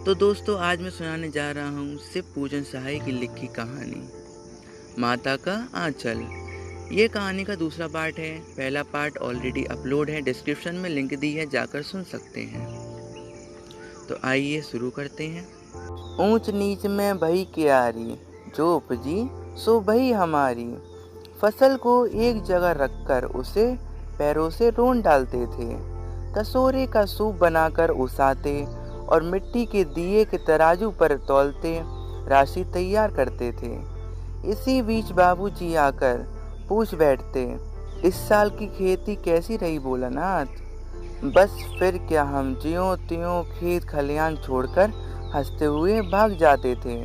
तो दोस्तों आज मैं सुनाने जा रहा हूँ शिव पूजन सहाय की लिखी कहानी माता का आंचल। ये कहानी का दूसरा पार्ट है। पहला पार्ट ऑलरेडी अपलोड है, डिस्क्रिप्शन में लिंक दी है, जाकर सुन सकते हैं। तो आइए शुरू करते हैं। ऊंच नीच में भई क्यारी, जो उपजी सो भई हमारी। फसल को एक जगह रखकर उसे पैरों से रोन डालते थे। कसोरे का सूप बनाकर उसाते और मिट्टी के दिए के तराजू पर तौलते राशि तैयार करते थे। इसी बीच बाबूजी आकर पूछ बैठते, इस साल की खेती कैसी रही भोलानाथ? बस फिर क्या, हम ज्यों त्यों खेत खलियान छोड़कर हंसते हुए भाग जाते थे।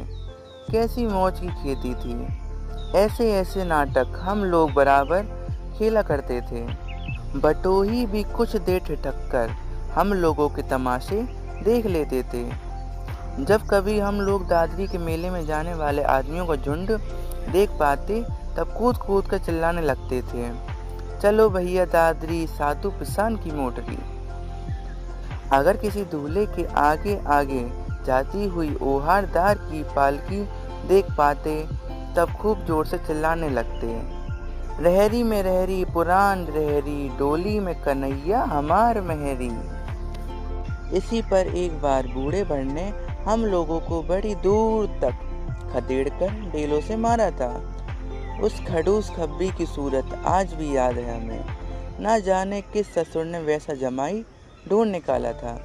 कैसी मौज की खेती थी। ऐसे ऐसे नाटक हम लोग बराबर खेला करते थे। बटोही भी कुछ देर ठिठक कर हम लोगों के तमाशे देख लेते थे। जब कभी हम लोग दादरी के मेले में जाने वाले आदमियों का झुंड देख पाते तब कूद कूद कर चिल्लाने लगते थे, चलो भैया दादरी साधु पिसान की मोटरी। अगर किसी दूल्हे के आगे आगे जाती हुई ओहारदार की पालकी देख पाते तब खूब जोर से चिल्लाने लगते, रहरी में रहरी पुरान रहरी, डोली में कन्हैया हमार महरी। इसी पर एक बार बूढ़े बड़ ने हम लोगों को बड़ी दूर तक खदेड़ कर डेलों से मारा था। उस खड़ूस खब्बी की सूरत आज भी याद है हमें। ना जाने किस ससुर ने वैसा जमाई ढूंढ निकाला था।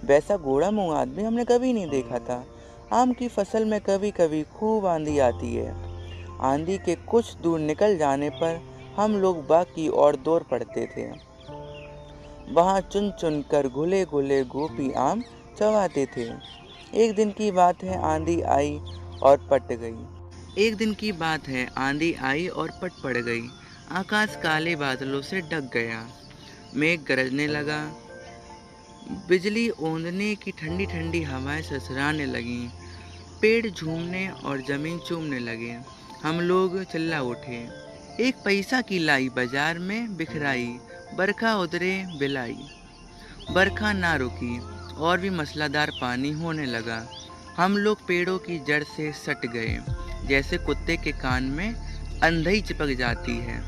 वैसा गोड़ा मुंह आदमी हमने कभी नहीं देखा था। आम की फसल में कभी कभी खूब आंधी आती है। आंधी के कुछ दूर निकल जाने पर हम लोग बाग की ओर दौड़ पड़ते थे। वहाँ चुन चुन कर घुले घुले गोपी आम चबाते थे। एक दिन की बात है, आंधी आई और पट गई। आकाश काले बादलों से ढक गया। मेघ गरजने लगा। बिजली ओंधने की ठंडी ठंडी हवाएं ससुराने लगीं। पेड़ झूमने और जमीन चूमने लगे। हम लोग चिल्ला उठे, एक पैसा की लाई बाजार में बिखराई, बरखा उतरे बिलाई। बरखा ना रुकी और भी मसलादार पानी होने लगा। हम लोग पेड़ों की जड़ से सट गए, जैसे कुत्ते के कान में अंधई चिपक जाती है।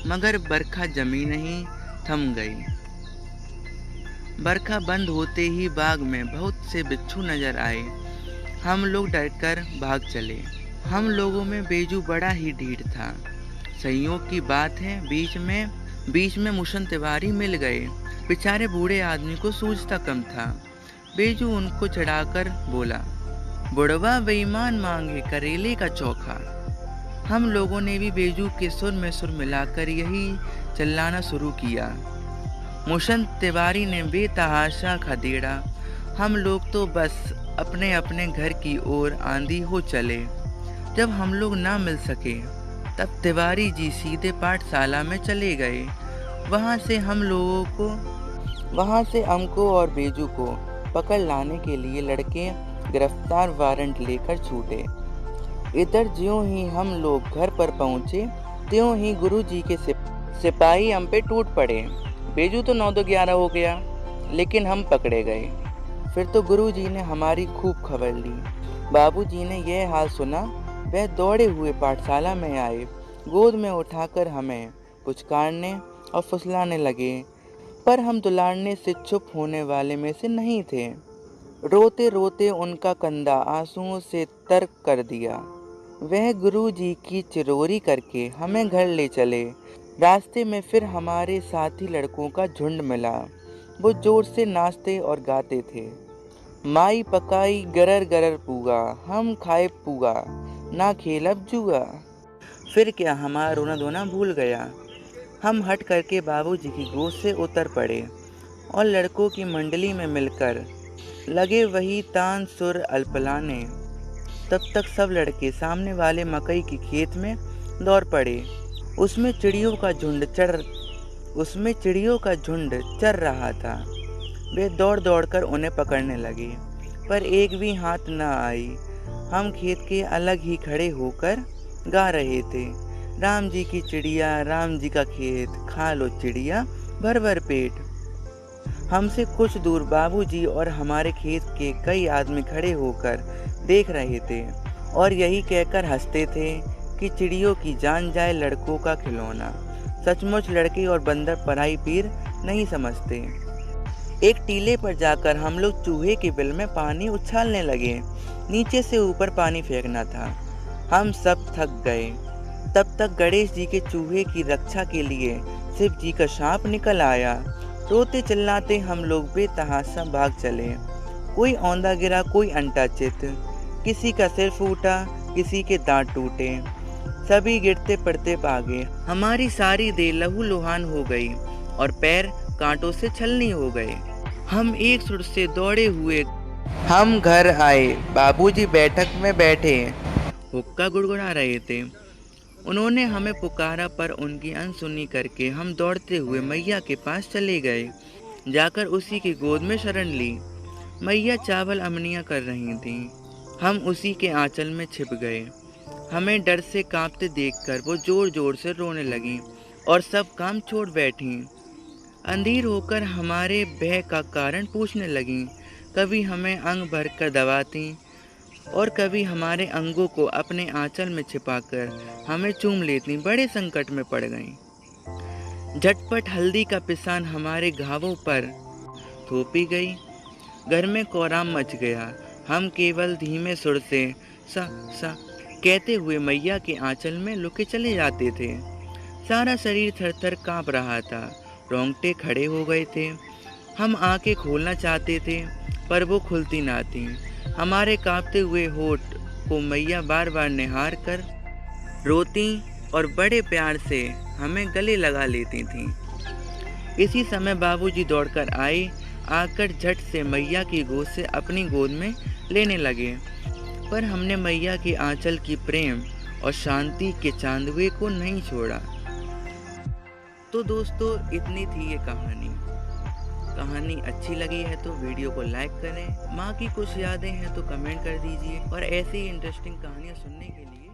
मगर बरखा जमी नहीं, थम गई। बरखा बंद होते ही बाग में बहुत से बिच्छू नजर आए। हम लोग डरकर भाग चले। हम लोगों में बेजू बड़ा ही ढीठ था। संयोग की बात है, बीच में मुशन तिवारी मिल गए। बेचारे बूढ़े आदमी को सूझता कम था। बेजू उनको चढ़ाकर बोला, बुढ़वा बेईमान मांगे करेले का चोखा। हम लोगों ने भी बेजू के सुर में सुर मिलाकर यही चिल्लाना शुरू किया। मुशन तिवारी ने बेतहाशा खदेड़ा। हम लोग तो बस अपने अपने घर की ओर आंधी हो चले। जब हम लोग ना मिल सके तब तिवारी जी सीधे पाठशाला में चले गए। वहाँ से हमको और बेजू को पकड़ लाने के लिए लड़के गिरफ्तार वारंट लेकर छूटे। इधर ज्यों ही हम लोग घर पर पहुँचे त्यों ही गुरुजी के सिपाही हम पे टूट पड़े। बेजू तो 9-11 हो गया, लेकिन हम पकड़े गए। फिर तो गुरुजी ने हमारी खूब खबर ली। बाबूजी ने यह हाल सुना, वह दौड़े हुए पाठशाला में आए। गोद में उठाकर हमें पुचकारने और फुसलाने लगे, पर हम दुलारने से चुप होने वाले में से नहीं थे। रोते रोते उनका कंधा आंसुओं से तर कर दिया। वह गुरुजी की चिरोरी करके हमें घर ले चले। रास्ते में फिर हमारे साथी लड़कों का झुंड मिला। वो जोर से नाचते और गाते थे, माई पकाई गरर गरर पूगा, हम खाए पूगा, ना खेलब जुआ। फिर क्या, हमारा रोना धोना भूल गया। हम हट करके बाबूजी की गोद से उतर पड़े और लड़कों की मंडली में मिलकर लगे वही तान सुर अल्पलाने। तब तक सब लड़के सामने वाले मकई के खेत में दौड़ पड़े। उसमें चिड़ियों का झुंड चर रहा था। वे दौड़ दौड़ कर उन्हें पकड़ने लगे, पर एक भी हाथ न आई। हम खेत के अलग ही खड़े होकर गा रहे थे, राम जी की चिड़िया, राम जी का खेत, खा लो चिड़िया भर भर पेट। हमसे कुछ दूर बाबूजी और हमारे खेत के कई आदमी खड़े होकर देख रहे थे और यही कहकर हंसते थे कि चिड़ियों की जान जाए लड़कों का खिलौना। सचमुच लड़के और बंदर पराई पीर नहीं समझते। एक टीले पर जाकर हम लोग चूहे के बिल में पानी उछालने लगे। नीचे से ऊपर पानी फेंकना था। हम सब थक गए। तब तक गणेश जी के चूहे की रक्षा के लिए शिव जी का सांप निकल आया। रोते चिल्लाते हम लोग बेतहाशा भाग चले। कोई औंधा गिरा, कोई अंटाचित, किसी का सिर फूटा, किसी के दांत टूटे, सभी गिरते पड़ते भागे। हमारी सारी देह लहूलुहान हो गई और पैर कांटों से छलनी हो गए। हम एक सुर से दौड़े हुए हम घर आए। बाबूजी बैठक में बैठे हुक्का गुड़गुड़ा रहे थे। उन्होंने हमें पुकारा पर उनकी अनसुनी करके हम दौड़ते हुए मैया के पास चले गए। जाकर उसी की गोद में शरण ली। मैया चावल अमनियाँ कर रही थीं। हम उसी के आंचल में छिप गए। हमें डर से कांपते देखकर वो जोर जोर से रोने लगीं और सब काम छोड़ बैठीं। अंधीर होकर हमारे भय का कारण पूछने लगीं। कभी हमें अंग भर कर दबाती और कभी हमारे अंगों को अपने आंचल में छिपाकर हमें चूम लेती। बड़े संकट में पड़ गईं। झटपट हल्दी का पिसान हमारे घावों पर थोपी गई। घर में कोहराम मच गया। हम केवल धीमे सुर से सा सा कहते हुए मैया के आंचल में लुके चले जाते थे। सारा शरीर थर-थर कांप रहा था। रोंगटे खड़े हो गए थे। हम आंखें खोलना चाहते थे पर वो खुलती ना थीं। हमारे कांपते हुए होठ को मैया बार बार निहार कर रोती और बड़े प्यार से हमें गले लगा लेती थीं। इसी समय बाबूजी दौड़कर आए। आकर झट से मैया की गोद से अपनी गोद में लेने लगे। पर हमने मैया के आंचल की प्रेम और शांति के चांदवे को नहीं छोड़ा। तो दोस्तों, इतनी थी ये कहानी अच्छी लगी है तो वीडियो को लाइक करें। माँ की कुछ यादें हैं तो कमेंट कर दीजिए और ऐसी ही इंटरेस्टिंग कहानियाँ सुनने के लिए